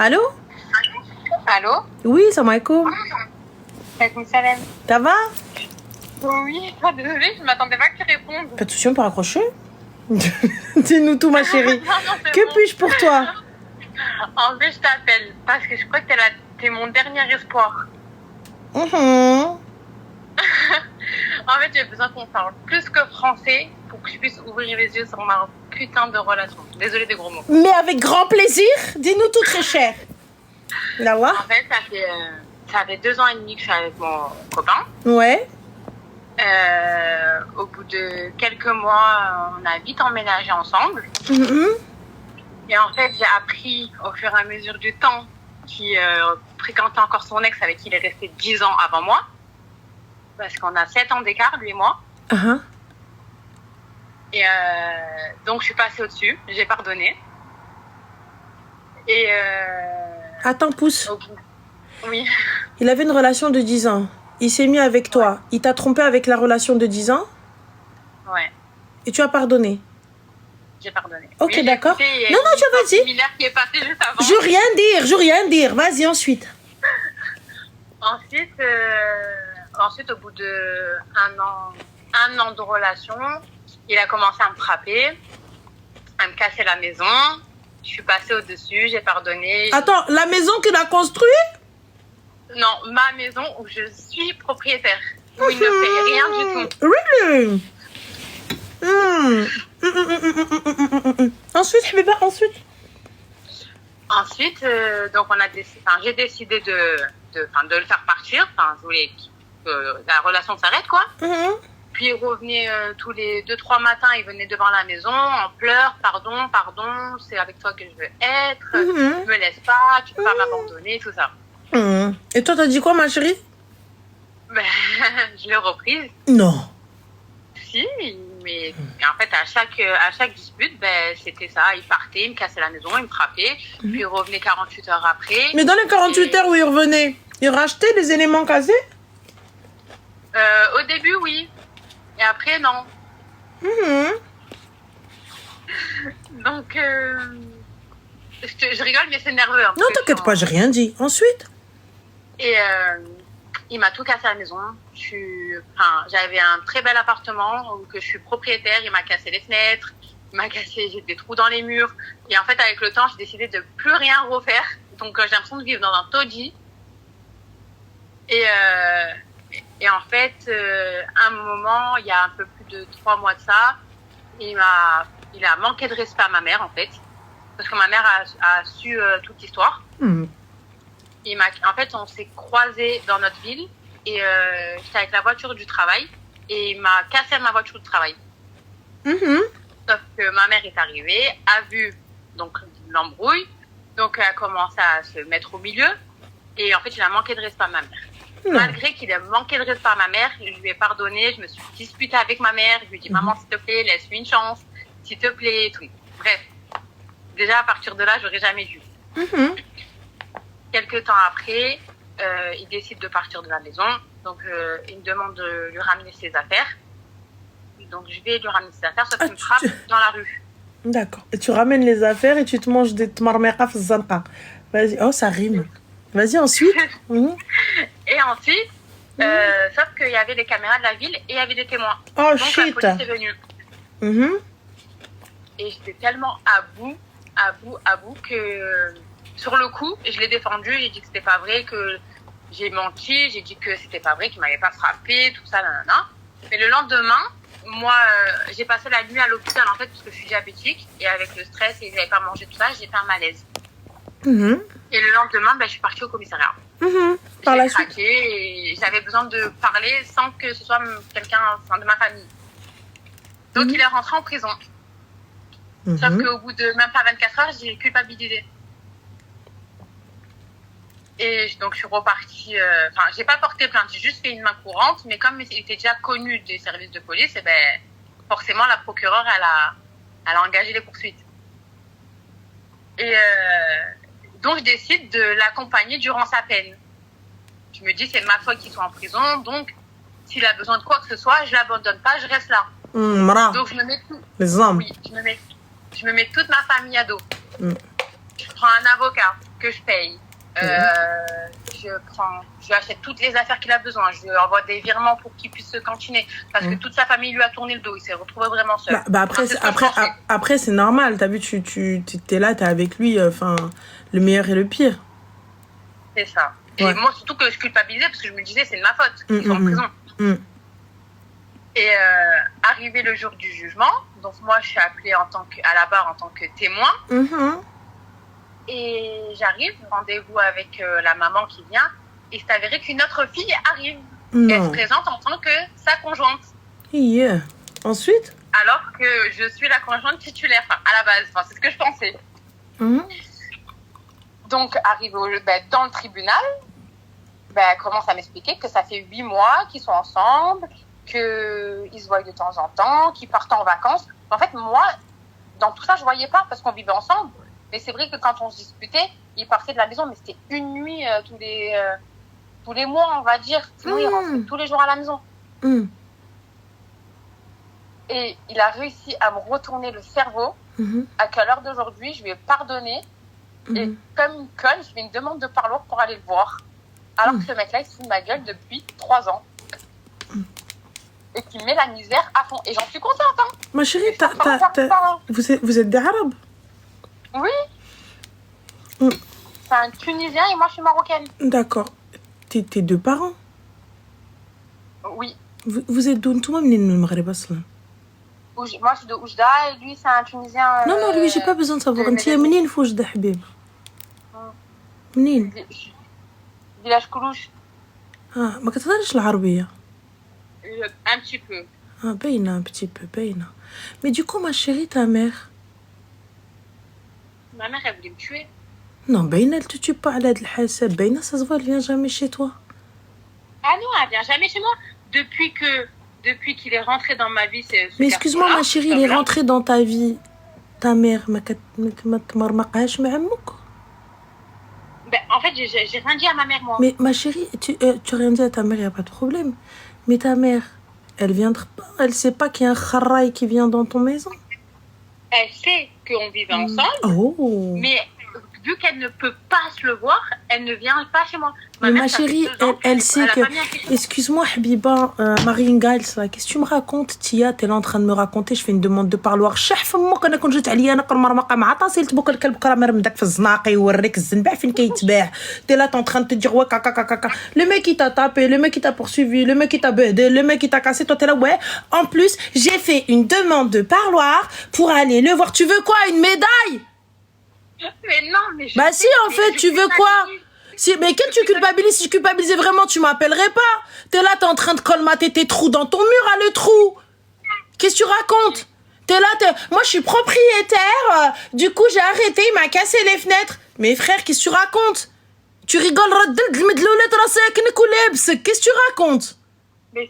Allô? Allô? Oui, salam alaikum. Alaikum salam. Ça va? Oui, désolée, je ne m'attendais pas que tu répondes. Pas de souci, on peut raccrocher. Dis-nous tout, ma chérie. Non, c'est Que bon. puis-je pour toi? En fait, je t'appelle parce que je crois que t'es mon dernier espoir. Mhm. En fait, j'ai besoin qu'on parle plus que français pour que je puisse ouvrir les yeux sur ma putain de relation. Désolée des gros mots. Mais avec grand plaisir. Dis-nous tout, très cher. Là, En fait, ça fait 2 ans et demi que je suis avec mon copain. Ouais. Au bout de quelques mois, on a vite emménagé ensemble. Mhm. Et en fait, j'ai appris au fur et à mesure du temps qu'il fréquentait encore son ex avec qui il est resté 10 ans avant moi. Parce qu'on a 7 ans d'écart, lui et moi. Uh-huh. Et donc, je suis passée au-dessus. J'ai pardonné. Et Attends, pousse. au bout... Oui. Il avait une relation de 10 ans. Il s'est mis avec toi. Il t'a trompé avec la relation de 10 ans Ouais. et tu as pardonné. J'ai pardonné. Ok, Oui, d'accord. j'ai écouté, Non, non, une histoire vas-y. similaire qui est passée juste avant. Je veux rien dire. Vas-y, ensuite. Ensuite, au bout de un an de relation, il a commencé à me frapper, à me casser la maison. Je suis passée au-dessus, j'ai pardonné. Attends, la maison qu'il a construite? Non, ma maison où je suis propriétaire, où il ne paye rien du tout. Really? Ensuite, Habiba, ensuite. Ensuite, donc j'ai décidé de le faire partir. Enfin, je voulais que la relation s'arrête, quoi. Puis il revenait tous les 2-3 matins, il venait devant la maison en pleurs, pardon, c'est avec toi que je veux être, tu me laisses pas, tu peux pas m'abandonner, tout ça. Et toi, t'as dit quoi, ma chérie? Ben, je l'ai reprise. Non. Si, mais en fait, à chaque dispute, ben, c'était ça. Il partait, il me cassait la maison, il me frappait, puis il revenait 48 heures après. Mais dans les 48 heures où il revenait, il rachetait les éléments cassés? Au début, oui. Et après, non. Donc, je rigole, mais c'est nerveux. Non, t'inquiète pas, j'ai rien dit. Ensuite? Et il m'a tout cassé à la maison. J'avais un très bel appartement où que je suis propriétaire. Il m'a cassé les fenêtres, j'ai des trous dans les murs. Et en fait, avec le temps, j'ai décidé de plus rien refaire. Donc, j'ai l'impression de vivre dans un taudis. Et en fait, à un moment, il y a un peu plus de 3 mois de ça, il a manqué de respect à ma mère, en fait. Parce que ma mère a su toute l'histoire. En fait, on s'est croisés dans notre ville et j'étais avec la voiture du travail et il m'a cassé ma voiture du travail. Sauf que ma mère est arrivée, a vu donc l'embrouille, donc elle a commencé à se mettre au milieu et en fait, il a manqué de respect à ma mère. Malgré qu'il ait manqué de respect à ma mère, je lui ai pardonné, je me suis disputée avec ma mère, je lui ai dit maman, s'il te plaît, laisse-lui une chance, s'il te plaît, tout. Bref, déjà à partir de là, j'aurais jamais dû. Quelques temps après, il décide de partir de la maison. Donc, il me demande de lui ramener ses affaires. Donc, je vais lui ramener ses affaires, sauf qu'il me frappe dans la rue. D'accord. Et tu ramènes les affaires et tu te manges des tmarmeraf zanka. Vas-y. Oh, ça rime. Vas-y, ensuite. Et ensuite, sauf qu'il y avait des caméras de la ville et il y avait des témoins. Oh, donc, shit. la police est venue. Et j'étais tellement à bout que... Sur le coup, je l'ai défendu, j'ai dit que c'était pas vrai, que j'ai menti, j'ai dit que c'était pas vrai, qu'il m'avait pas frappé, tout ça, nanana. Mais le lendemain, moi, j'ai passé la nuit à l'hôpital, en fait, parce que je suis diabétique, et avec le stress et que j'avais pas mangé tout ça, j'ai fait un malaise. Et le lendemain, je suis partie au commissariat. Par la j'ai craqué et j'avais besoin de parler sans que ce soit quelqu'un de ma famille. Donc, il est rentré en prison. Sauf qu'au bout de même pas 24 heures, j'ai culpabilisé. Et donc, je suis repartie... j'ai pas porté plainte, j'ai juste fait une main courante. Mais comme il était déjà connu des services de police, et forcément, la procureure, elle a engagé les poursuites. Et donc, je décide de l'accompagner durant sa peine. Je me dis, c'est ma faute qu'il soit en prison. Donc, s'il a besoin de quoi que ce soit, je l'abandonne pas, je reste là. Donc, je me mets tout... Les hommes. Oui, je me mets toute ma famille à dos. prends un avocat que je paye. Je lui achète toutes les affaires qu'il a besoin. Je lui envoie des virements pour qu'il puisse se cantiner. Parce que toute sa famille lui a tourné le dos. Il s'est retrouvé vraiment seul. Après, c'est normal. T'as vu, tu t'es là, t'es avec lui. Enfin, le meilleur et le pire. C'est ça. Et moi, surtout que je culpabilisais parce que je me disais, c'est de ma faute. Ils sont en prison. Et arrivé le jour du jugement, donc moi, je suis appelée à la barre en tant que témoin. Et j'arrive, rendez-vous avec la maman qui vient, et c'est avéré qu'une autre fille arrive. Et elle se présente en tant que sa conjointe. Ensuite? Alors que je suis la conjointe titulaire, à la base, c'est ce que je pensais. Donc, arrivé dans le tribunal, elle commence à m'expliquer que ça fait 8 mois qu'ils sont ensemble, qu'ils se voient de temps en temps, qu'ils partent en vacances. En fait, moi, dans tout ça, je voyais pas parce qu'on vivait ensemble. Mais c'est vrai que quand on se disputait, il partait de la maison, mais c'était une nuit tous les mois, on va dire. Sinon, il rentrait tous les jours à la maison. Et il a réussi à me retourner le cerveau, à qu'à l'heure d'aujourd'hui, je lui ai pardonné. Et comme une conne, je fais une demande de parloir pour aller le voir. Alors que ce mec-là, il se fout de ma gueule depuis 3 ans. Et qui met la misère à fond. Et j'en suis contente. Ma chérie, vous êtes des Arabes? Oui. C'est un Tunisien et moi je suis marocaine. D'accord. Tes 2 parents? Oui. Vous êtes d'où? Toi, منين من المغرب أصلا? Moi je suis de Oujda et lui c'est un Tunisien. Non, lui j'ai pas besoin de savoir. انت منين في وجدة حبيب؟ منين؟ Village Koulouche. ما كتهضريش العربية؟ Un petit peu. باينة un petit peu, باينة. Mais du coup, ma chérie, ta mère? Ma mère, elle voulait me tuer. Non, باينة, elle te tue pas على هاد الحساب. باينة, ça se voit, elle vient jamais chez toi. Ah non, elle vient jamais chez moi. Depuis qu'il est rentré dans ma vie, c'est... Mais excuse-moi, ma chérie, il est rentré dans ta vie. Ta mère, ما تمرمقهاش مع عمك? En fait, j'ai rien dit à ma mère, moi. Mais ma chérie, tu rien dit à ta mère, il n'y a pas de problème. Mais ta mère, elle viendra pas. Elle sait pas qu'il y a un kharaï qui vient dans ton maison. Elle sait qu'on vivait ensemble. Mais vu qu'elle ne peut pas se le voir, elle ne vient pas chez moi. Mais ma chérie, elle sait que... Excuse-moi, Habiba, Marine Giles, qu'est-ce que tu me racontes? Tia, t'es là en train de me raconter, je fais une demande de parloir. شح فمك انا كنت جيت عليا نقر مرمقه مع طاسيلت بوك الكلب كرا مرمدك في الزناقي ووريك الزنبع فين كيتباع. T'es là, t'es en train de te dire ouais caca. Le mec qui t'a tapé, le mec qui t'a poursuivi, le mec qui t'a beudé, le mec qui t'a cassé, toi t'es là ouais. En plus, j'ai fait une demande de parloir pour aller le voir. Tu veux quoi? Une médaille? Mais non, mais je si, en fait, tu veux quoi? Mais quand tu culpabilises, si je culpabilisais vraiment, tu m'appellerais pas. T'es là, t'es en train de colmater tes trous dans ton mur, le trou. Qu'est-ce que tu racontes? T'es là, moi je suis propriétaire, du coup j'ai arrêté, il m'a cassé les fenêtres. Mais frère, qu'est-ce que tu racontes? Tu rigoles, qu'est-ce que tu racontes? Mais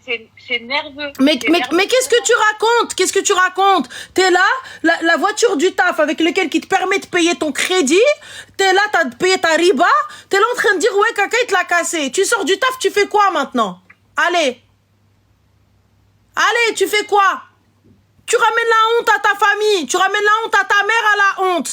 c'est nerveux. Mais qu'est-ce que tu racontes? Qu'est-ce que tu racontes? T'es là, la voiture du taf avec laquelle qui te permet de payer ton crédit, t'es là, t'as payé ta riba, t'es là en train de dire ouais, caca, il te l'a cassé. Tu sors du taf, tu fais quoi maintenant? Allez, tu fais quoi? Tu ramènes la honte à ta famille, tu ramènes la honte à ta mère à la honte.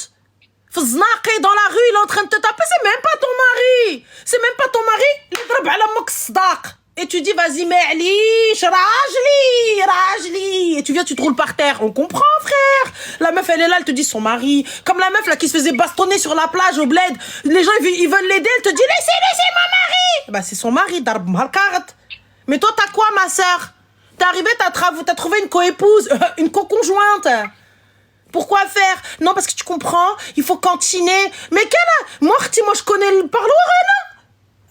Dans la rue, il est en train de te taper, c'est même pas ton mari. C'est même pas ton mari, il ضرب على امك الصداق. Et tu dis, vas-y, معليش راجلي. Et tu viens, tu te roules par terre. On comprend, frère. La meuf, elle est là, elle te dit son mari. Comme la meuf, là, qui se faisait bastonner sur la plage au bled. Les gens, ils veulent l'aider. Elle te dit, laissez mon mari. C'est son mari, darb malkarat. Mais toi, t'as quoi, ma sœur? T'es arrivé, t'as trouvé une co-épouse, une co-conjointe. Pourquoi faire? Non, parce que tu comprends, il faut cantiner. Mais moi, je connais le parloir, là.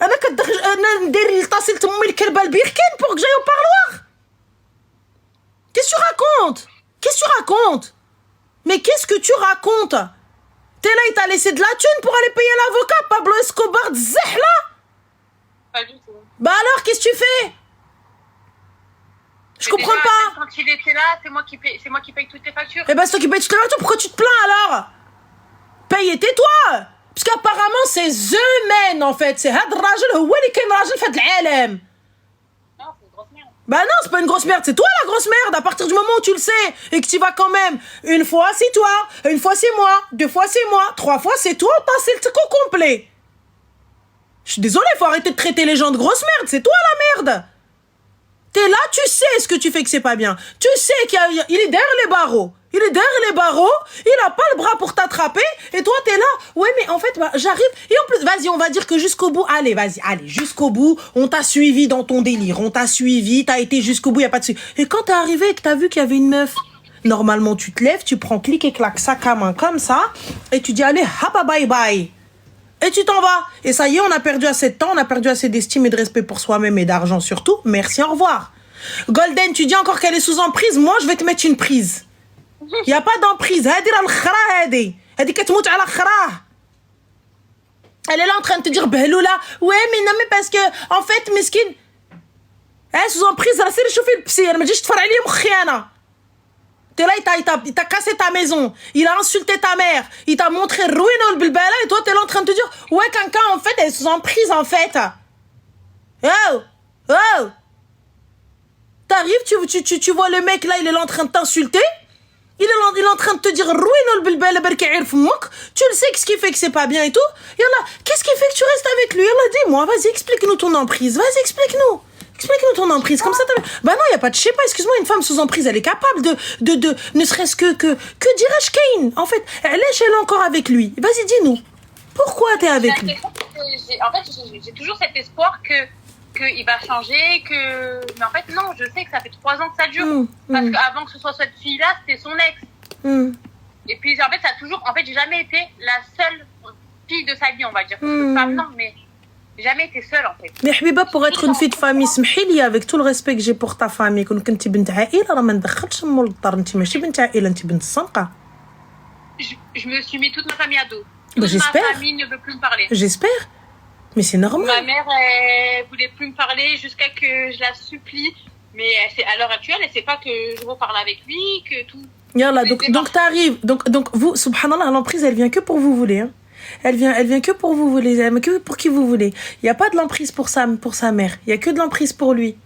انا ندير لطاسيل امي الكلبه البيركين pour que j'aille au parloir. Qu'est-ce que tu racontes? Mais qu'est-ce que tu racontes? T'es là, il t'a laissé de la thune pour aller payer l'avocat Pablo Escobar de Zahla? Pas du tout. Alors qu'est-ce que tu fais? Je comprends pas. Quand il était là, c'est moi qui paye toutes tes factures. C'est toi qui paye toutes les factures, pourquoi tu te plains alors? Paye et tais-toi. Parce qu'apparemment, c'est the man, en fait. C'est هاد الراجل هو اللي كاين راجل في هاد العالم. Non, c'est une grosse merde. Bah non, c'est pas une grosse merde, c'est toi la grosse merde à partir du moment où tu le sais et que tu vas quand même. Une fois c'est toi, une fois c'est moi, 2 fois c'est moi, 3 fois c'est toi, c'est le truc au complet. Je suis désolée, faut arrêter de traiter les gens de grosses merdes, c'est toi la merde. T'es là, tu sais ce que tu fais que c'est pas bien. Tu sais qu'il est derrière les barreaux. Il est derrière les barreaux, il a pas le bras pour t'attraper, et toi t'es là. Ouais, mais en fait, bah, j'arrive. Et en plus, vas-y, on va dire que jusqu'au bout, allez, vas-y, allez, jusqu'au bout, on t'a suivi dans ton délire, on t'a suivi, t'as été jusqu'au bout, y a pas de souci. Et quand t'es arrivé et que t'as vu qu'il y avait une meuf, normalement, tu te lèves, tu prends clic et clac, sac à main comme ça, et tu dis, allez, hapa, bye bye. Et tu t'en vas. Et ça y est, on a perdu assez de temps, on a perdu assez d'estime et de respect pour soi-même et d'argent surtout. Merci, au revoir. Golden, tu dis encore qu'elle est sous emprise, moi je vais te mettre une prise. Il n'y a pas d'emprise. Elle est là en train de te dire Behloula. Ouais, mais non, mais parce que, en fait, mesquine. Elle sous emprise, elle s'est réchauffée le psy. Elle me dit, je te ferai aller mouchiana. T'es là, il t'a cassé ta maison. Il a insulté ta mère. Il t'a montré ruino le bilbala. Et toi, t'es là en train de te dire, ouais, quelqu'un, en fait, elle est sous emprise, en fait. Oh! Oh! T'arrives, tu vois le mec là, il est là en train de t'insulter. Il est en train de te dire tu le sais ce qui fait que c'est pas bien et tout. Yallah, qu'est-ce qui fait que tu restes avec lui? Yallah, dis-moi, vas-y, explique-nous ton emprise. Vas-y, explique-nous. Explique-nous ton emprise. Comme ça, bah non, y a pas de, je sais pas, excuse-moi, une femme sous emprise, elle est capable de ne serait-ce que dirais-je Kane. En fait, elle est encore avec lui. Vas-y, dis-nous. Pourquoi t'es avec lui? En fait, j'ai toujours cet espoir qu'il va changer, mais en fait, non, je sais que ça fait 3 ans que ça dure. Parce qu'avant que ce soit cette fille-là, c'était son ex. Et puis, en fait, ça a toujours... En fait, j'ai jamais été la seule fille de sa vie, on va dire. Parce que femme, non, mais j'ai jamais été seule, en fait. Mais Habiba, pour être une fille de famille, smhili, avec tout le respect que j'ai pour ta famille, quand tu es bint عائلة, راه ما ندخلش مول الدار, انت ماشي بنت عائلة, انت بنت الصنقة. Je me suis mis toute ma famille à dos. Bah, j'espère. Ma famille ne veut plus me parler. J'espère. Mais c'est normal. Ma mère, elle voulait plus me parler jusqu'à que je la supplie. Mais à l'heure actuelle, elle sait pas que je reparle avec lui, que tout. Yallah, donc t'arrives. Donc vous, subhanallah, l'emprise, elle vient que pour vous voulez. Hein. Elle vient que pour vous voulez, elle vient que pour qui vous voulez. Il y a pas de l'emprise pour sa mère. Il y a que de l'emprise pour lui.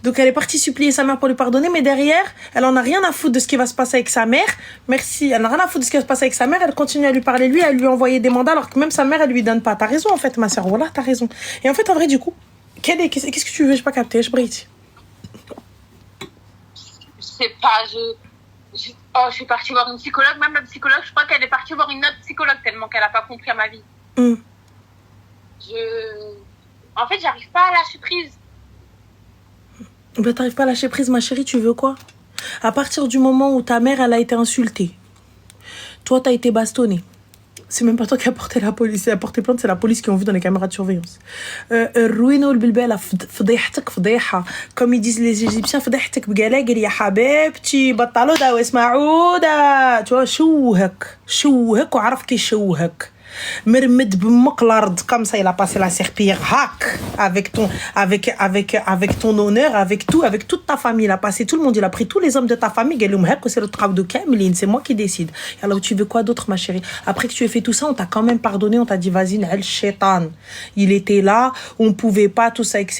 Donc elle est partie supplier sa mère pour lui pardonner, mais derrière, elle en a rien à foutre de ce qui va se passer avec sa mère. Merci, elle n'a rien à foutre de ce qui va se passer avec sa mère. Elle continue à lui parler lui, à lui envoyer des mandats, alors que même sa mère, elle lui donne pas. T'as raison en fait, ma soeur. Voilà, t'as raison. Et en fait, en vrai, du coup, qu'est-ce que tu veux? J'ai pas capté. Je brille. Je sais pas. Je suis partie voir une psychologue. Même la psychologue, je crois qu'elle est partie voir une autre psychologue tellement qu'elle a pas compris à ma vie. En fait, j'arrive pas à lâcher prise. Ben, t'arrives pas à lâcher prise, ma chérie, tu veux quoi? À partir du moment où ta mère, elle a été insultée, toi, t'as été bastonnée. C'est même pas toi qui as porté la police, a porté plainte, c'est la police qui ont vu dans les caméras de surveillance. Ruino البلبالة فضيحتك فضيحة. Comme ils disent les Égyptiens, فضيحتك بقلاقل يا حبيبتي بطلوا دا واسمعوا دا. Tu vois, شوهك وعرف كي شوهك. مرمد بمك الارض comme ça, il a passé la serpillière hack avec ton honneur, avec toute ta famille, il a passé tout le monde, il a pris tous les hommes de ta famille, c'est le travail de Kamilin, c'est moi qui décide. Alors tu veux quoi d'autre, ma chérie? Après que tu aies fait tout ça, on t'a quand même pardonné, on t'a dit vas-y, el shaitan, il était là, on pouvait pas, tout ça, etc.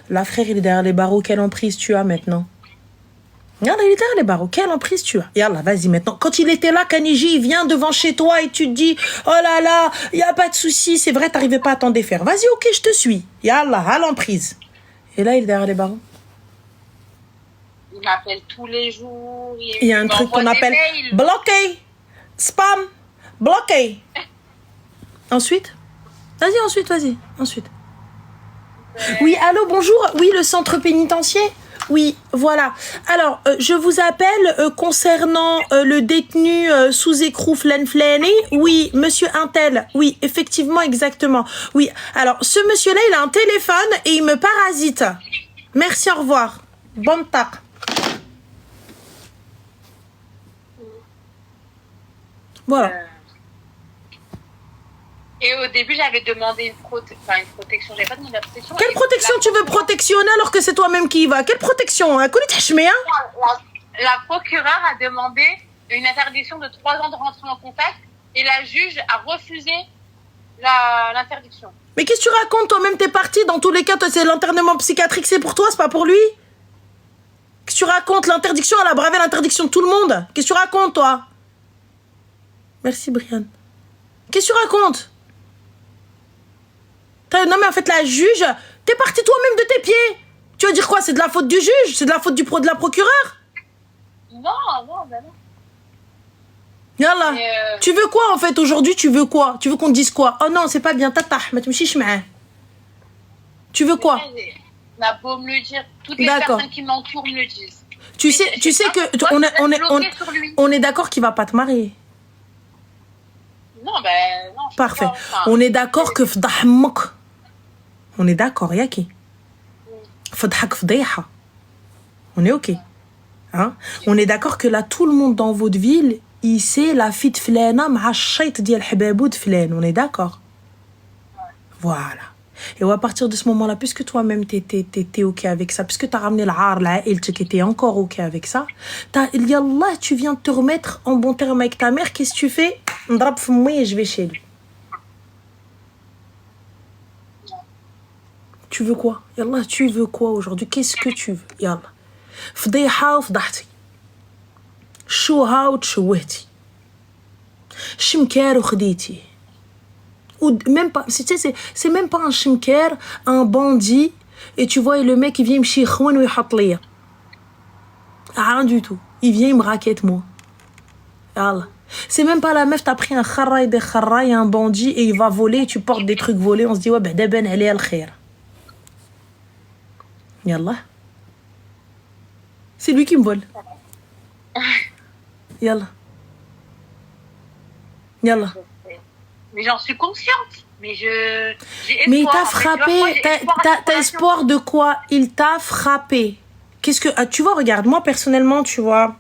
Là, frère, il est derrière les barreaux, quelle emprise tu as maintenant? Regarde, il est derrière les barreaux. Quelle emprise tu as? Yallah, vas-y maintenant. Quand il était là, Kaniji, il vient devant chez toi et tu te dis, oh là là, il n'y a pas de souci, c'est vrai, t'arrivais pas à t'en défaire. Vas-y, ok, je te suis. Yallah, à l'emprise. Et là, il est derrière les barreaux. Il m'appelle tous les jours. Il y a un truc qu'on appelle bloqué, spam, bloqué. Ensuite? Vas-y. Ensuite. Oui, allô, bonjour. Oui, le centre pénitentiaire? Oui, voilà. Alors, je vous appelle concernant le détenu sous écrou Flenfleni. Oui, monsieur Intel. Oui, effectivement, exactement. Oui, alors, ce monsieur-là, il a un téléphone et il me parasite. Merci, au revoir. Bonne tac. Voilà. Et au début, j'avais demandé une protection. J'avais pas demandé la protection. Quelle protection tu veux protectionner alors que c'est toi-même qui y va? Quelle protection? La procureure a demandé une interdiction de 3 ans de rentrer en contact et la juge a refusé l'interdiction. Mais qu'est-ce que tu racontes? Toi-même, t'es parti. Dans tous les cas, toi, c'est l'internement psychiatrique, c'est pour toi, c'est pas pour lui? Qu'est-ce que tu racontes? L'interdiction, elle a bravé l'interdiction de tout le monde. Qu'est-ce que tu racontes, toi? Merci, Brianne. Qu'est-ce que tu racontes? Non, mais en fait, la juge, t'es parti toi-même de tes pieds. Tu veux dire quoi? C'est de la faute du juge? C'est de la faute de la procureure? Non, ben non. Yallah. Tu veux quoi, en fait, aujourd'hui? Tu veux quoi? Tu veux qu'on te dise quoi? Oh non, c'est pas bien, tata, mais tu me chiches, mais... Tu veux quoi? On a beau me le dire, toutes les personnes qui m'entourent me le disent. Tu sais que on est d'accord qu'il va pas te marier. Non, ben non. Parfait. On est d'accord que fdahmak. On est d'accord, Yaki. Fdahak fdayha. On est ok. Hein? On est d'accord que là, tout le monde dans votre ville, il sait la fille de flana m'a chait dial hababou de flan. On est d'accord. Voilà. Et à partir de ce moment-là, puisque toi-même t'es ok avec ça, puisque t'as ramené l'art là et tu étais encore ok avec ça, yallah, tu viens de te remettre en bon terme avec ta mère. Qu'est-ce que tu fais? Ndrab fmoui et je vais chez lui. Tu veux quoi? Yallah, tu veux quoi aujourd'hui? Qu'est-ce que tu veux? Yallah. فضيحة وفضحتي شوها وتشوهتي شمكار وخديتي ou même pas c'est même pas un chimker, un bandit et tu vois le mec il vient me chikhouan ou يحط ليا rien du tout, il vient il me raquette moi. Yallah. C'est même pas la meuf, t'as pris un kharraï des kharraï, un bandit et il va voler et tu portes des trucs volés, on se dit ouais ben ben allez al khair. Yallah. C'est lui qui me vole. Yallah. Yallah. Mais j'en suis consciente. Mais j'ai espoir. Mais il t'a frappé. T'as espoir de quoi? Il t'a frappé. Qu'est-ce que... Ah, tu vois, regarde, moi personnellement, tu vois,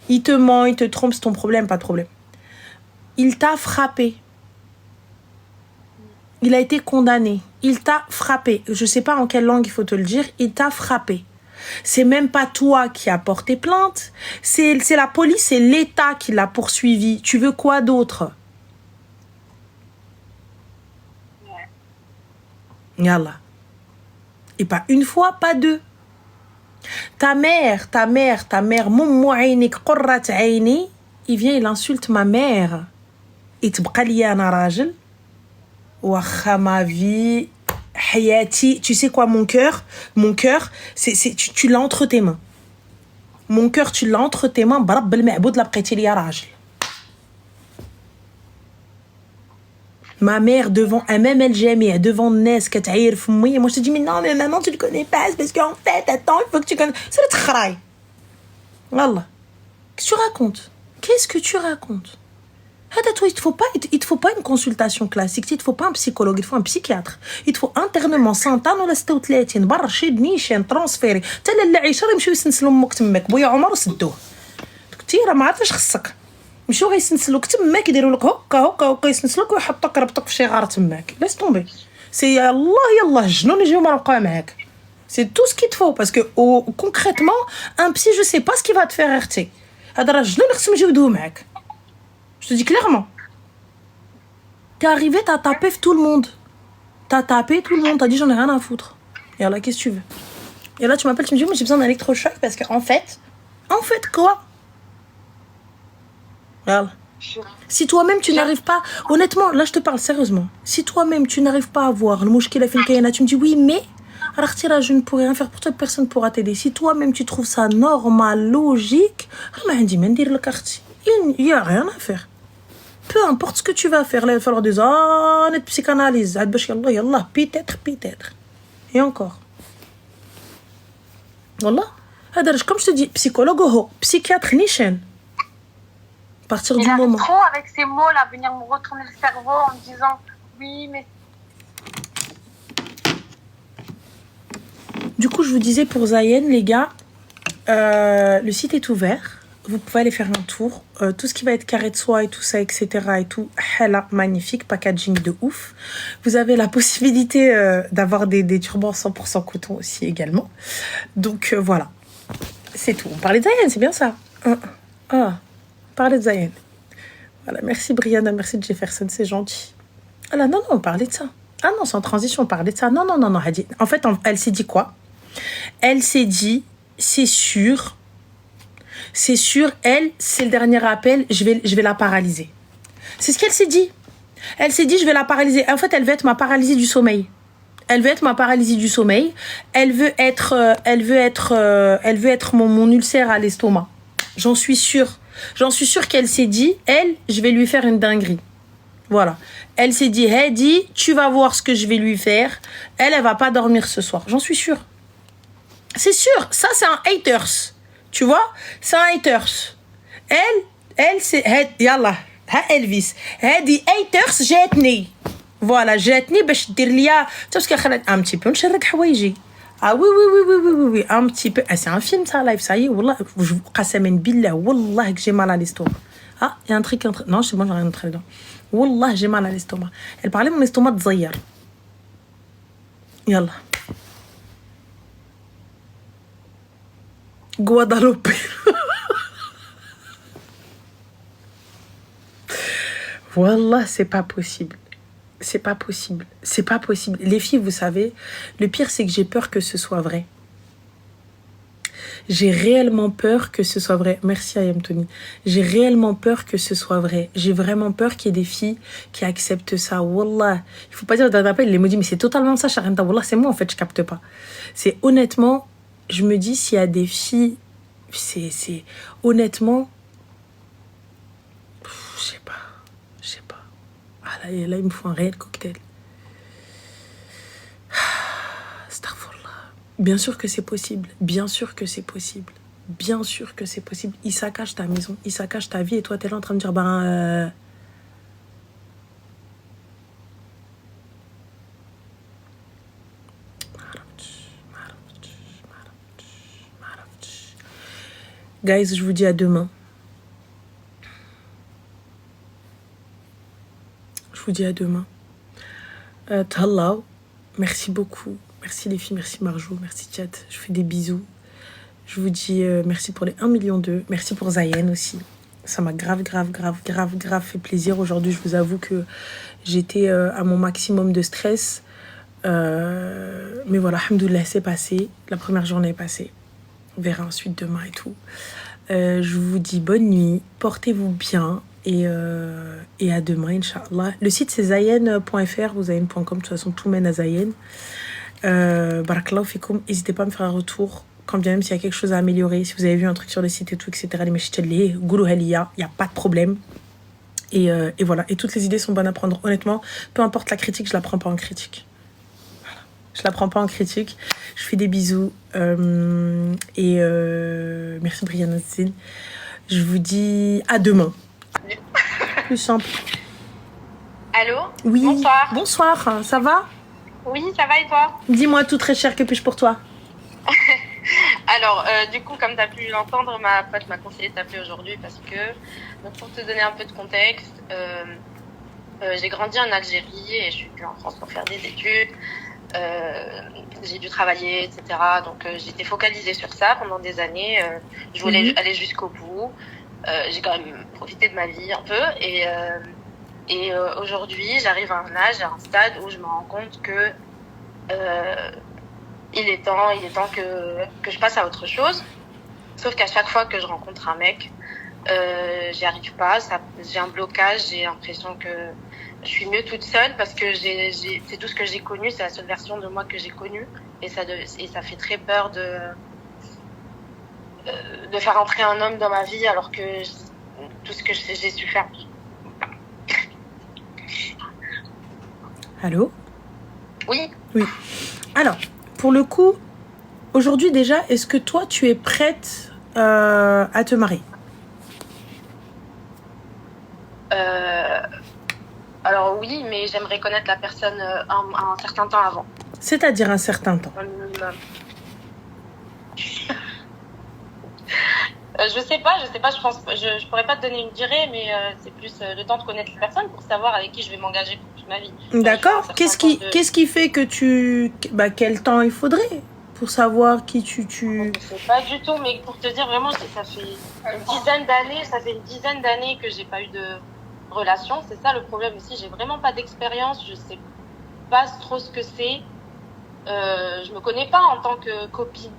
il te ment, il te trompe, c'est ton problème, pas de problème. Il t'a frappé. Il a été condamné. Il t'a frappé. Je sais pas en quelle langue il faut te le dire. Il t'a frappé. C'est même pas toi qui as porté plainte. C'est la police, c'est l'État qui l'a poursuivi. Tu veux quoi d'autre? Ouais. Yallah. Et pas une fois, pas deux. Ta mère, Moumou Ainik, Qurrat Aini, il vient, il insulte ma mère. Et t'bqa liya ana rajel. Wakha ma vie... Hayati, tu sais quoi, mon cœur, tu l'as entre tes mains. Mon cœur, tu l'as entre tes mains. Barab bel ma'boud la bqayti liya rajel. Ma mère devant même elle jamia devant Nes kat'ayr fmoui. Moi je te dis mais non tu le connais pas, c'est parce qu'en fait attends, il faut que tu connais. C'est le tkhraï. Wallah. Qu'est-ce que tu racontes? Il te faut pas une consultation classique, il te faut pas un psychologue, il te faut un psychiatre. Il te faut internement 100 ans ولا 36 برا شاد نيشان ترانسفيري حتى للعيشه يمشيو يسنسلوا امك تماك بويا عمر وسدوه. قلتي راه ما عرفتش خصك مشيو غيسنسلوك تماك يديروا لك هكا يسنسلوك ويحطوك ربطوك في شي غار تماك. لاش طومبي سي يلا الجنون يجيو ما نبقاو معاك. C'est tout ce qu'il te faut parce que concrètement un psy je sais pas ce qui va te faire heurter. هذا راه الجنون خصهم يجيو يدوو معاك. Je te dis clairement. T'es arrivé, t'as tapé tout le monde. T'as dit j'en ai rien à foutre. Et là, qu'est-ce que tu veux? Et là, tu m'appelles, tu me dis, moi j'ai besoin d'un électrochoc parce qu'en fait quoi? Voilà. Si toi-même tu n'arrives pas, honnêtement, là je te parle sérieusement. Si toi-même tu n'arrives pas à voir le mouche qu'il a fait une kayana, tu me dis oui, mais je ne pourrai rien faire pour toi, personne ne pourra t'aider. Si toi-même tu trouves ça normal, logique, il n'y a rien à faire. Peu importe ce que tu vas faire, là, il va falloir des années de psychanalyse. Peut-être. Et encore. Wallah. Comme je te dis, psychologue, psychiatre, nichen. À partir du moment. Trop avec ces mots-là, venir me retourner le cerveau en me disant oui, mais. Du coup, je vous disais pour Zayen, les gars, le site est ouvert. Vous pouvez aller faire un tour. Tout ce qui va être carré de soie et tout ça, etc. et tout, hala, magnifique, packaging de ouf. Vous avez la possibilité d'avoir des turbans 100% coton aussi également. Donc voilà, c'est tout. On parlait de Zayen, c'est bien ça. On parlait de Zayen. Voilà, merci Brianna, merci Jefferson, c'est gentil. Ah là, non, on parlait de ça. Ah non, sans transition, on parlait de ça. Non. En fait, elle s'est dit quoi? Elle s'est dit, c'est sûr... c'est sûr, elle, c'est le dernier appel, je vais la paralyser. C'est ce qu'elle s'est dit. Elle s'est dit, je vais la paralyser. En fait, elle veut être ma paralysie du sommeil. Elle veut être ma paralysie du sommeil. Elle veut être mon ulcère à l'estomac. J'en suis sûre. J'en suis sûre qu'elle s'est dit, elle, je vais lui faire une dinguerie. Voilà. Elle s'est dit, Hedi, tu vas voir ce que je vais lui faire. Elle va pas dormir ce soir. J'en suis sûre. C'est sûr. Ça, c'est un haters. Tu vois? C'est un haters. Elle, c'est... Yallah. Ha Elvis. Hedi haters, جاتني. Voilà, جاتني باش دير ليا parce que خلات un petit peu نشرك حوايجي. Ah oui, un petit peu. Ah, c'est un film ça live, ça y est, wallah, قسما بالله والله que j'ai mal à l'estomac. Ah, il y a un truc non, c'est bon, j'ai rien entré dedans. Wallah, j'ai mal à l'estomac. Elle parlait mon estomac تزير. Yallah. Guadalupe. Wallah, c'est pas possible. C'est pas possible. C'est pas possible. Les filles, vous savez, le pire, c'est que j'ai peur que ce soit vrai. J'ai réellement peur que ce soit vrai. Merci, Ayam Tony. J'ai réellement peur que ce soit vrai. J'ai vraiment peur qu'il y ait des filles qui acceptent ça. Wallah. Il faut pas dire dans l'appel, les maudits, mais c'est totalement ça, Charenta. Wallah, c'est moi, en fait, je capte pas. C'est honnêtement, je me dis, s'il y a des filles, c'est honnêtement, je sais pas. Ah là, il me faut un réel cocktail. Astaghfirullah. Bien sûr que c'est possible. Bien sûr que c'est possible. Bien sûr que c'est possible. Il saccage ta maison. Il saccage ta vie. Et toi, t'es là en train de dire, Guys, je vous dis à demain. Je vous dis à demain. Tallah, merci beaucoup. Merci les filles, merci Marjo, merci Tchad. Je fais des bisous. Je vous dis merci pour les 1 million 2. Merci pour Zayen aussi. Ça m'a grave fait plaisir. Aujourd'hui, je vous avoue que j'étais à mon maximum de stress. Mais voilà, alhamdoulilah, c'est passé. La première journée est passée. On verra ensuite demain et tout. Je vous dis bonne nuit. Portez-vous bien. Et à demain, Inch'Allah. Le site, c'est zayen.fr ou zayen.com. De toute façon, tout mène à Zayen. Barakallahu fikoum. N'hésitez pas à me faire un retour. Quand bien même s'il y a quelque chose à améliorer. Si vous avez vu un truc sur le site et tout, etc. Les mechiteli, goulou haliya. Il n'y a pas de problème. Et voilà. Et toutes les idées sont bonnes à prendre. Honnêtement, peu importe la critique, je la prends pas en critique. Voilà. Je la prends pas en critique. Je fais des bisous. Merci Brianna Zine. Je vous dis à demain. Plus simple. Allô? Oui. Bonsoir. Bonsoir, ça va? Oui, ça va et toi? Dis-moi tout très cher, que puis-je pour toi? Alors, du coup, comme tu as pu l'entendre, ma pote m'a conseillé de t'appeler aujourd'hui parce que, donc pour te donner un peu de contexte, j'ai grandi en Algérie et je suis venue en France pour faire des études. J'ai dû travailler, etc. Donc, j'étais focalisée sur ça pendant des années. Je voulais aller jusqu'au bout. J'ai quand même profité de ma vie un peu et aujourd'hui j'arrive à un âge, à un stade où je me rends compte que il est temps que je passe à autre chose. Sauf qu'à chaque fois que je rencontre un mec, j'y arrive pas, j'ai un blocage, j'ai l'impression que je suis mieux toute seule parce que c'est tout ce que j'ai connu, c'est la seule version de moi que j'ai connue et ça fait très peur de faire entrer un homme dans ma vie alors que tout ce que j'ai su faire. Allô? Oui. Alors, pour le coup, aujourd'hui déjà, est-ce que toi, tu es prête à te marier? Alors oui, mais j'aimerais connaître la personne un certain temps avant. C'est-à-dire un certain temps? Un minimum. Je sais pas, je pense, je pourrais pas te donner une durée, mais c'est plus le temps de connaître la personne pour savoir avec qui je vais m'engager pour toute ma vie. D'accord. Qu'est-ce qui fait que quel temps il faudrait pour savoir qui tu... Je sais pas du tout, mais pour te dire vraiment, ça fait une dizaine d'années que j'ai pas eu de relation. C'est ça le problème aussi, j'ai vraiment pas d'expérience, je sais pas trop ce que c'est. Je me connais pas en tant que copine.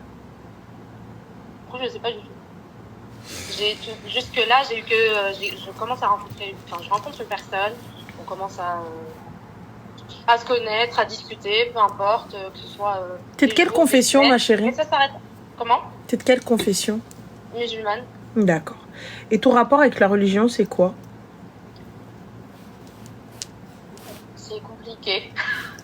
Je sais pas du tout. Jusque-là, j'ai eu que. Je commence à rencontrer. Enfin, je rencontre une personne, on commence à se connaître, à discuter, peu importe, que ce soit. T'es de quelle confession, ma chérie? Et ça s'arrête. Comment? T'es de quelle confession? Musulmane. D'accord. Et ton rapport avec la religion, c'est quoi? C'est compliqué.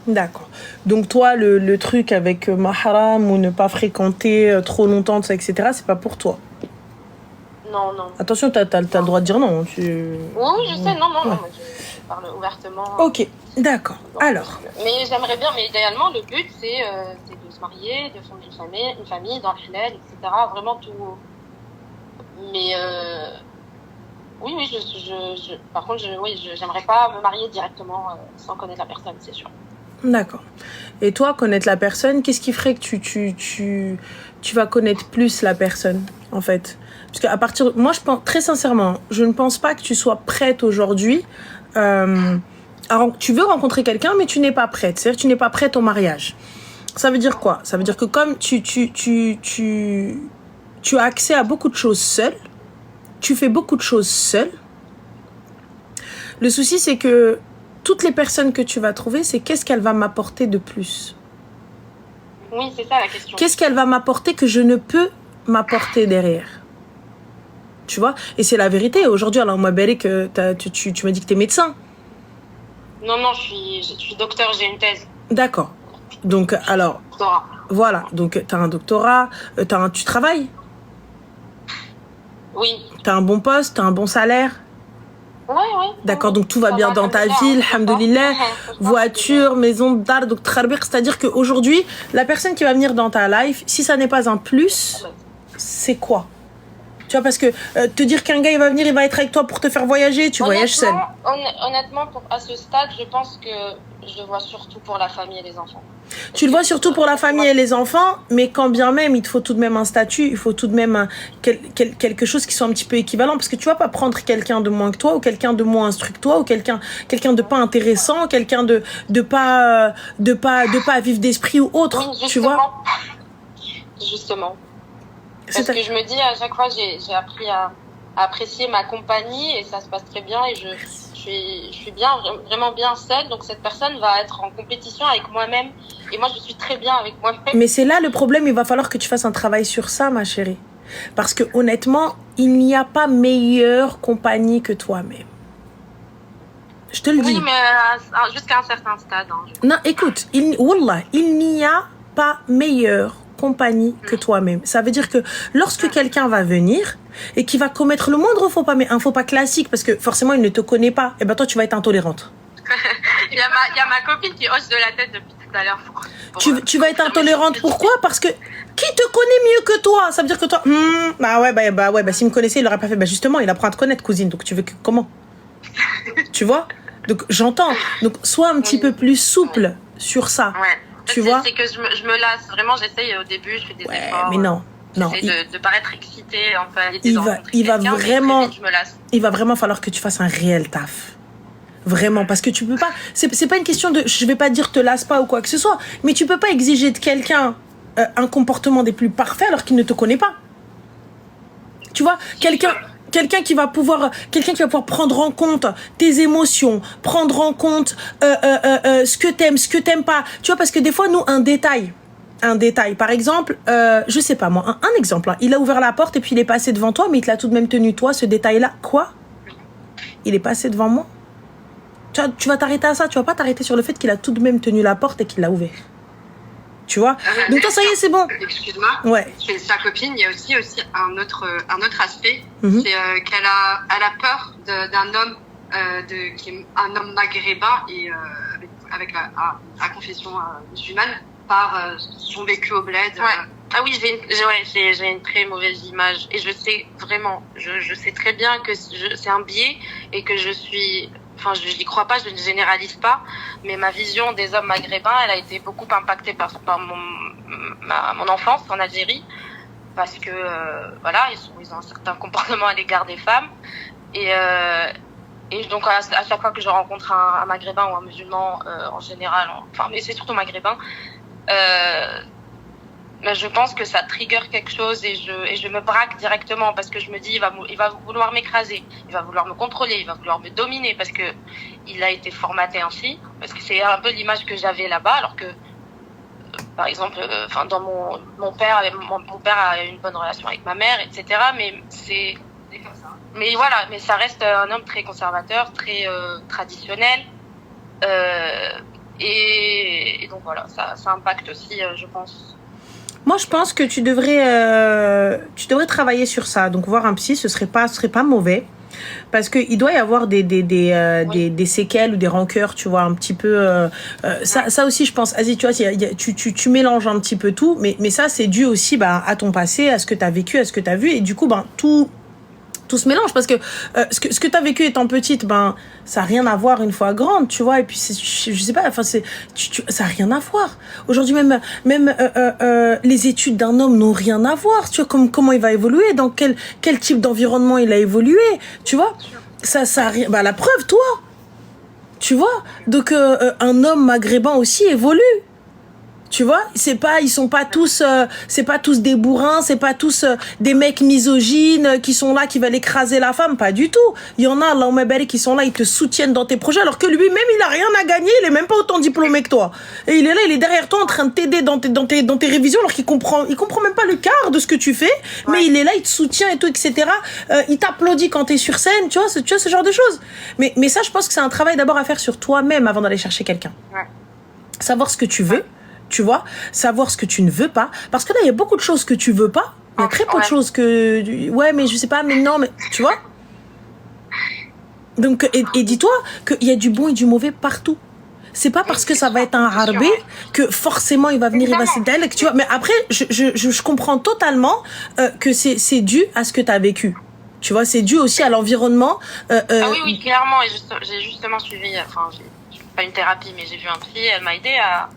D'accord. Donc toi, le truc avec mahram ou ne pas fréquenter trop longtemps, tout ça, etc., c'est pas pour toi? Non, non. Attention, t'as le droit de dire non. Oui, je sais, non, Ouais. je parle ouvertement. Ok, d'accord. Bon, Alors, mais j'aimerais bien, mais idéalement, le but, c'est de se marier, de fonder une famille dans le halal, etc. Vraiment tout. Mais oui, par contre, j'aimerais pas me marier directement sans connaître la personne, c'est sûr. d'accord. Et toi, connaître la personne, qu'est-ce qui ferait que tu vas connaître plus la personne, en fait? Parce qu'à partir... Moi, je pense, très sincèrement, je ne pense pas que tu sois prête aujourd'hui. Tu veux rencontrer quelqu'un, mais tu n'es pas prête. C'est-à-dire que tu n'es pas prête au mariage. Ça veut dire quoi? Ça veut dire que comme tu as accès à beaucoup de choses seule, tu fais beaucoup de choses seule. Le souci, c'est que toutes les personnes que tu vas trouver, c'est qu'est-ce qu'elle va m'apporter de plus? Oui, c'est ça la question. Qu'est-ce qu'elle va m'apporter que je ne peux m'apporter derrière? Tu vois? Et c'est la vérité. Aujourd'hui, alors, moi, Berik, tu m'as dit que tu es médecin. Non, je suis docteur, j'ai une thèse. D'accord. Donc, alors, Doctorat. voilà. Donc, tu as un doctorat, tu travailles? Oui. Tu as un bon poste, tu as un bon salaire? Ouais. D'accord, donc tout va bien dans ta vie, alhamdoulilah, voiture, maison, dar, donc tkharbir, c'est-à-dire qu'aujourd'hui, la personne qui va venir dans ta life, si ça n'est pas un plus, c'est quoi? Tu vois, parce que te dire qu'un gars, il va venir, il va être avec toi pour te faire voyager, tu voyages seul. Honnêtement, à ce stade, je pense que je le vois surtout pour la famille et les enfants. Tu le vois surtout pour la famille et les enfants, mais quand bien même, il te faut tout de même un statut, il faut tout de même quelque chose qui soit un petit peu équivalent, parce que tu vas pas prendre quelqu'un de moins que toi, ou quelqu'un de moins instruit que toi, ou quelqu'un de pas intéressant, quelqu'un de pas vif d'esprit ou autre, oui, tu vois. Justement. Parce que je me dis, à chaque fois, j'ai appris à apprécier ma compagnie et ça se passe très bien et je suis bien, vraiment bien seule. Donc cette personne va être en compétition avec moi-même et moi je suis très bien avec moi-même. Mais c'est là le problème, il va falloir que tu fasses un travail sur ça, ma chérie. Parce que honnêtement, il n'y a pas meilleure compagnie que toi-même. Je te le dis. Oui, mais jusqu'à un certain stade. Non, écoute, wallah, il n'y a pas meilleure compagnie que toi-même. Ça veut dire que lorsque quelqu'un va venir et qui va commettre le moindre faux pas, mais un faux pas classique, parce que forcément il ne te connaît pas, et ben toi tu vas être intolérante. Il y a ma copine qui hoche de la tête depuis tout à l'heure. Tu vas être intolérante, pourquoi? Parce que qui te connaît mieux que toi? Ça veut dire que toi, bah s'il me connaissait, il l'aurait pas fait. Bah justement, il apprend à te connaître, cousine, donc tu veux que comment? Tu vois? Donc j'entends. Donc sois un petit peu plus souple sur ça. Ouais. Tu vois? C'est que je me lasse. Vraiment, j'essaye au début, je fais des efforts. Mais non. J'essaie de paraître excitée, en fait. Il va vraiment falloir que tu fasses un réel taf. Vraiment, parce que tu peux pas. C'est pas une question de. Je vais pas dire te lasse pas ou quoi que ce soit, mais tu peux pas exiger de quelqu'un un comportement des plus parfaits alors qu'il ne te connaît pas. Tu vois, quelqu'un qui va pouvoir prendre en compte tes émotions, prendre en compte ce que t'aimes pas. Tu vois, parce que des fois, nous, un détail. Par exemple, je sais pas moi, un exemple. Hein, il a ouvert la porte et puis il est passé devant toi, mais il te l'a tout de même tenu, toi, ce détail-là. Quoi? Il est passé devant moi? Tu vas t'arrêter à ça, tu vas pas t'arrêter sur le fait qu'il a tout de même tenu la porte et qu'il l'a ouvert. Tu vois? Donc toi, ça y est, c'est bon. Excuse-moi. Ouais. C'est sa copine. Il y a aussi un autre aspect, c'est qu'elle a peur d'un homme qui est un homme maghrébin et avec la confession musulmane par son vécu au bled. Ouais. Ah oui, j'ai une très mauvaise image et je sais vraiment, je sais très bien que c'est un biais et que je n'y crois pas, je ne généralise pas, mais ma vision des hommes maghrébins, elle a été beaucoup impactée par mon enfance en Algérie, parce que voilà, ils ont un certain comportement à l'égard des femmes, et donc à chaque fois que je rencontre un maghrébin ou un musulman en général, mais c'est surtout maghrébin, Mais je pense que ça trigger quelque chose et je me braque directement parce que je me dis il va vouloir m'écraser, il va vouloir me contrôler, il va vouloir me dominer parce que il a été formaté ainsi, parce que c'est un peu l'image que j'avais là-bas, alors que par exemple dans mon père a une bonne relation avec ma mère, etc. Mais c'est comme ça. Mais voilà, mais ça reste un homme très conservateur, très traditionnel. Et donc voilà, ça impacte aussi, je pense. Moi, je pense que tu devrais travailler sur ça. Donc, voir un psy, ce serait pas mauvais. Parce qu'il doit y avoir des séquelles ou des rancœurs, tu vois, un petit peu. Ça aussi, je pense, Asie, tu vois, tu mélanges un petit peu tout. Mais ça, c'est dû aussi à ton passé, à ce que tu as vécu, à ce que tu as vu. Et du coup, tout se mélange parce que ce que tu as vécu étant petite, ça n'a rien à voir une fois grande, tu vois. Et puis je sais pas, enfin ça n'a rien à voir. Aujourd'hui même les études d'un homme n'ont rien à voir, tu vois, comment il va évoluer, dans quel type d'environnement il a évolué, tu vois. Ça la preuve, toi, tu vois. Donc un homme maghrébin aussi évolue. Tu vois, ils sont pas tous, c'est pas tous des bourrins, c'est pas tous des mecs misogynes qui sont là, qui veulent écraser la femme, pas du tout. Il y en a, Allahumma qui sont là, ils te soutiennent dans tes projets, alors que lui-même, il a rien à gagner, il est même pas autant diplômé que toi. Et il est là, il est derrière toi en train de t'aider dans tes révisions, alors qu'il comprend même pas le quart de ce que tu fais, mais il est là, il te soutient et tout, etc. Il t'applaudit quand t'es sur scène, tu vois, ce genre de choses. Mais ça, je pense que c'est un travail d'abord à faire sur toi-même avant d'aller chercher quelqu'un. Ouais. Savoir ce que tu veux. Tu vois, savoir ce que tu ne veux pas. Parce que là, il y a beaucoup de choses que tu veux pas. Il y a très peu de choses que... Ouais, mais je sais pas, mais non, mais... Tu vois. Donc, et dis-toi qu'il y a du bon et du mauvais partout. C'est pas parce que ça va être un harbé que forcément il va venir, il va s'étaler, tu vois. Mais après, je comprends totalement que c'est dû à ce que tu as vécu. Tu vois, c'est dû aussi à l'environnement. Oui, clairement. Et j'ai justement suivi... Enfin, j'ai pas une thérapie, mais j'ai vu un psy. Elle m'a aidé à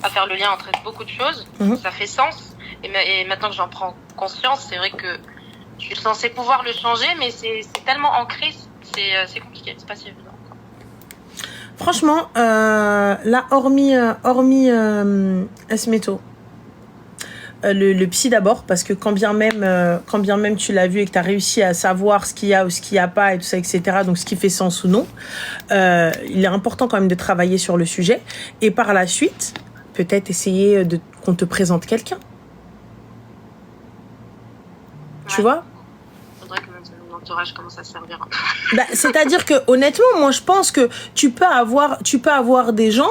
faire le lien entre beaucoup de choses. Ça fait sens. Et maintenant que j'en prends conscience, c'est vrai que je suis censée pouvoir le changer, mais c'est tellement ancré, c'est compliqué, c'est pas si évident. Franchement, là, hormis Esmeto, le psy d'abord, parce que quand bien même tu l'as vu et que tu as réussi à savoir ce qu'il y a ou ce qu'il n'y a pas et tout ça, etc., donc ce qui fait sens ou non, il est important quand même de travailler sur le sujet. Et par la suite, peut-être essayer qu'on te présente quelqu'un. Tu vois ? Faudrait que mon entourage commence à servir un peu. C'est-à-dire que honnêtement, moi je pense que tu peux avoir des gens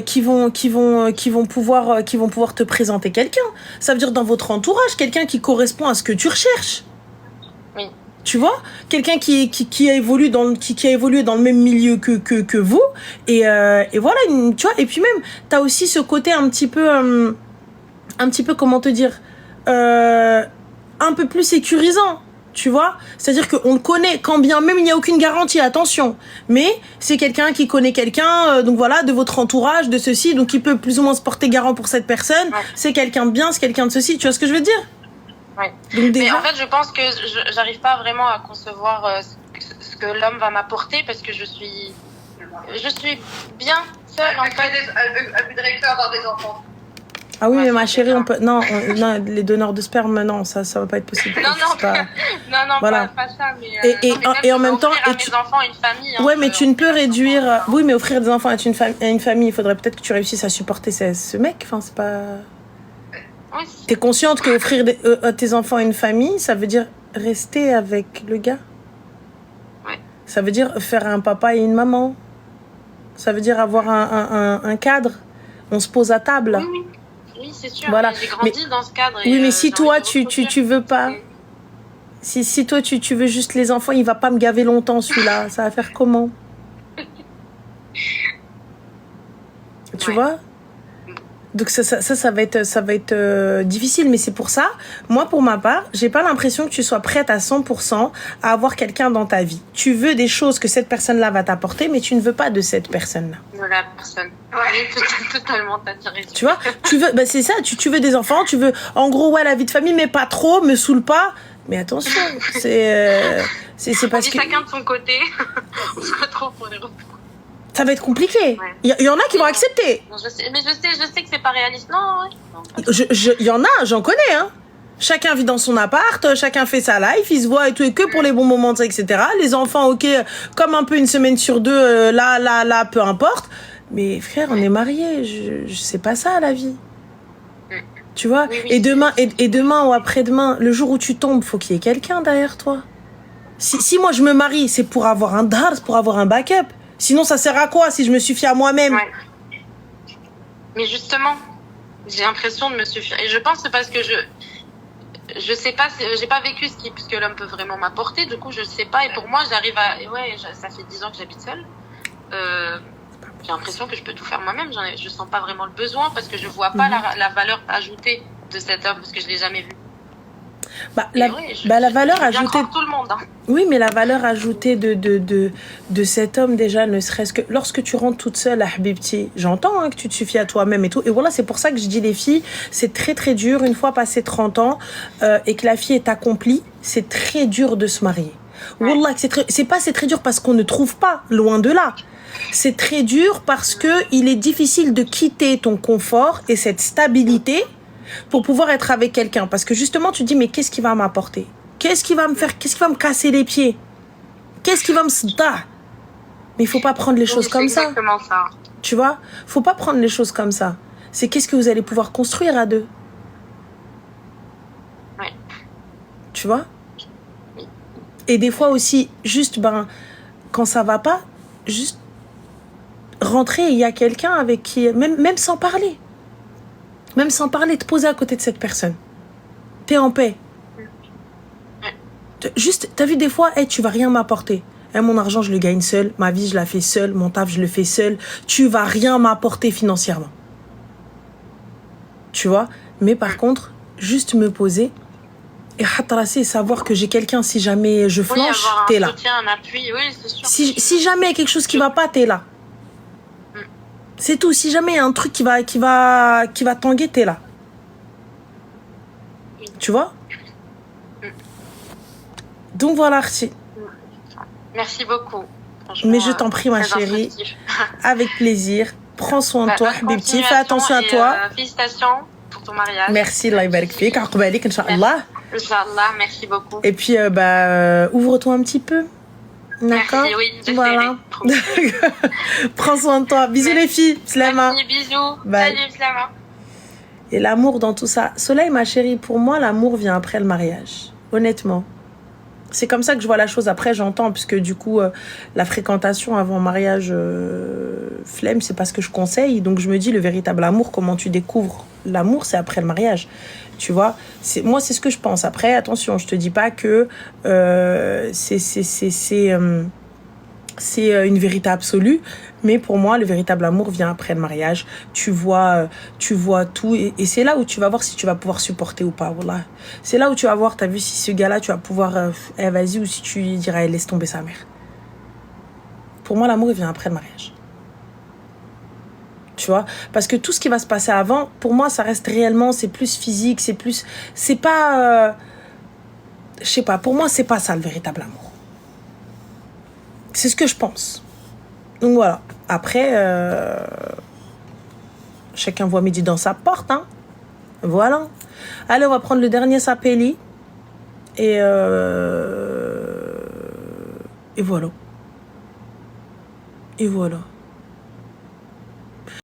qui vont pouvoir te présenter quelqu'un. Ça veut dire dans votre entourage, quelqu'un qui correspond à ce que tu recherches. Oui. Tu vois, quelqu'un qui a évolué dans le même milieu que vous et voilà, tu vois. Et puis même t'as aussi ce côté un petit peu comment te dire, un peu plus sécurisant, tu vois. C'est-à-dire qu'on le connaît, quand bien même il n'y a aucune garantie, attention, mais c'est quelqu'un qui connaît quelqu'un, donc voilà, de votre entourage, de ceci, donc il peut plus ou moins se porter garant pour cette personne. Ouais. C'est quelqu'un de bien, c'est quelqu'un de ceci, tu vois ce que je veux dire? Ouais. Donc déjà... Mais en fait, je pense que j'arrive pas vraiment à concevoir ce que l'homme va m'apporter parce que je suis bien seule en fait. Elle voudrait que avoir des enfants. Ah oui, mais ma chérie, on peut... Non, les donneurs de sperme, non, ça va pas être possible. Non, voilà. pas ça, mais... Et en même temps... Offrir à mes enfants une famille. Ouais, mais tu ne peux réduire... Oui, mais offrir des enfants à une famille, il faudrait peut-être que tu réussisses à supporter ce mec. Enfin, c'est pas... Oui, t'es consciente que offrir à tes enfants à une famille, ça veut dire rester avec le gars? Ouais. Ça veut dire faire un papa et une maman. Ça veut dire avoir un cadre. On se pose à table. Oui, c'est sûr. Voilà. J'ai grandi dans ce cadre. Oui, mais si toi, tu veux pas... Si toi, tu veux juste les enfants, il va pas me gaver longtemps, celui-là. Ça va faire comment? Tu vois? Donc ça va être difficile, mais c'est pour ça, moi pour ma part, j'ai pas l'impression que tu sois prête à 100% à avoir quelqu'un dans ta vie. Tu veux des choses que cette personne-là va t'apporter, mais tu ne veux pas de cette personne-là. De la personne. Ouais, totalement, t'as raison. Tu vois, c'est ça, tu veux des enfants, tu veux, en gros, ouais, la vie de famille, mais pas trop, me saoule pas. Mais attention, c'est parce que... chacun de son côté, on se retrouve pour les retours. Ça va être compliqué. Ouais. Il y en a qui vont accepter. Non, je sais que c'est pas réaliste. Non, ouais. Non, pas Il y en a, j'en connais, hein. Chacun vit dans son appart, chacun fait sa life, il se voit et tout, et que pour les bons moments, etc. Les enfants, ok, comme un peu une semaine sur deux, là, peu importe. Mais frère, on est mariés, je sais pas ça, la vie. Tu vois, Oui, et demain ou après-demain, le jour où tu tombes, faut qu'il y ait quelqu'un derrière toi. Si moi je me marie, c'est pour avoir un dars, pour avoir un backup. Sinon, ça sert à quoi si je me suffis à moi-même? Ouais. Mais justement, j'ai l'impression de me suffire. Et je pense que c'est parce que je sais pas, j'ai pas vécu ce que l'homme peut vraiment m'apporter. Du coup, je sais pas. Et pour moi, j'arrive à, ouais, ça fait 10 ans que j'habite seule. J'ai l'impression que je peux tout faire moi-même. Je sens pas vraiment le besoin parce que je vois pas la valeur ajoutée de cet homme parce que je l'ai jamais vu. La valeur ajoutée. Tout le monde. Hein. Oui, mais la valeur ajoutée de cet homme, déjà, ne serait-ce que lorsque tu rentres toute seule à Habibti, j'entends hein, que tu te suffis à toi-même et tout. Et voilà, c'est pour ça que je dis les filles, c'est très très dur, une fois passé 30 ans et que la fille est accomplie, c'est très dur de se marier. Ouais. Wallah, c'est très dur parce qu'on ne trouve pas, loin de là. C'est très dur parce que il est difficile de quitter ton confort et cette stabilité pour pouvoir être avec quelqu'un. Parce que justement, tu dis, mais qu'est-ce qui va m'apporter? Qu'est-ce qui va me faire? Qu'est-ce qui va me casser les pieds? Qu'est-ce qui va me... Mais il faut pas prendre les choses comme ça. Exactement ça. Tu vois? Faut pas prendre les choses comme ça. C'est qu'est-ce que vous allez pouvoir construire à deux. Ouais. Tu vois? Et des fois aussi, juste, quand ça va pas, juste rentrer, il y a quelqu'un avec qui... Même sans parler. Même sans parler, te poser à côté de cette personne. T'es en paix. Juste, t'as vu des fois, tu vas rien m'apporter. Mon argent, je le gagne seul. Ma vie, je la fais seule. Mon taf, je le fais seul. Tu vas rien m'apporter financièrement. Tu vois? Mais par contre, juste me poser et hatrasser, savoir que j'ai quelqu'un, si jamais je flanche, t'es là. Soutien, un appui, oui, c'est sûr. Si jamais il y a quelque chose qui va pas, t'es là. C'est tout. Si jamais il y a un truc qui va tanguer, t'es là. Tu vois? Donc voilà, Archie. Merci beaucoup. Mais je t'en prie, ma chérie. Avec plaisir. Prends soin de toi, Habibti. Fais attention à toi. Félicitations pour ton mariage. Merci, Allah yabarak fik. Aqbalik, Inch'Allah. Inch'Allah, merci beaucoup. Et puis, ouvre-toi un petit peu. D'accord? Merci, oui, j'essaierai. Voilà. Prends soin de toi. Bisous les filles. Slama. Merci, bisous. Bye. Salut, Slama. Et l'amour dans tout ça. Soleil, ma chérie, pour moi, l'amour vient après le mariage. Honnêtement. C'est comme ça que je vois la chose. Après, j'entends, puisque du coup, la fréquentation avant mariage, flemme, c'est pas ce que je conseille. Donc, je me dis, le véritable amour, comment tu découvres l'amour, c'est après le mariage. Tu vois, moi, c'est ce que je pense. Après, attention, je te dis pas que c'est une vérité absolue, mais pour moi, le véritable amour vient après le mariage. Tu vois tout, et c'est là où tu vas voir si tu vas pouvoir supporter ou pas. Voilà. C'est là où tu vas voir, t'as vu, si ce gars-là, tu vas pouvoir, vas-y, ou si tu lui diras, laisse tomber sa mère. Pour moi, l'amour, il vient après le mariage. Tu vois, parce que tout ce qui va se passer avant, pour moi, ça reste réellement, c'est plus physique, c'est pas, je sais pas, pour moi, c'est pas ça le véritable amour. C'est ce que je pense. Donc voilà. Après, chacun voit midi dans sa porte, hein. Voilà. Allez, on va prendre le dernier sapéli. Et voilà. Et voilà.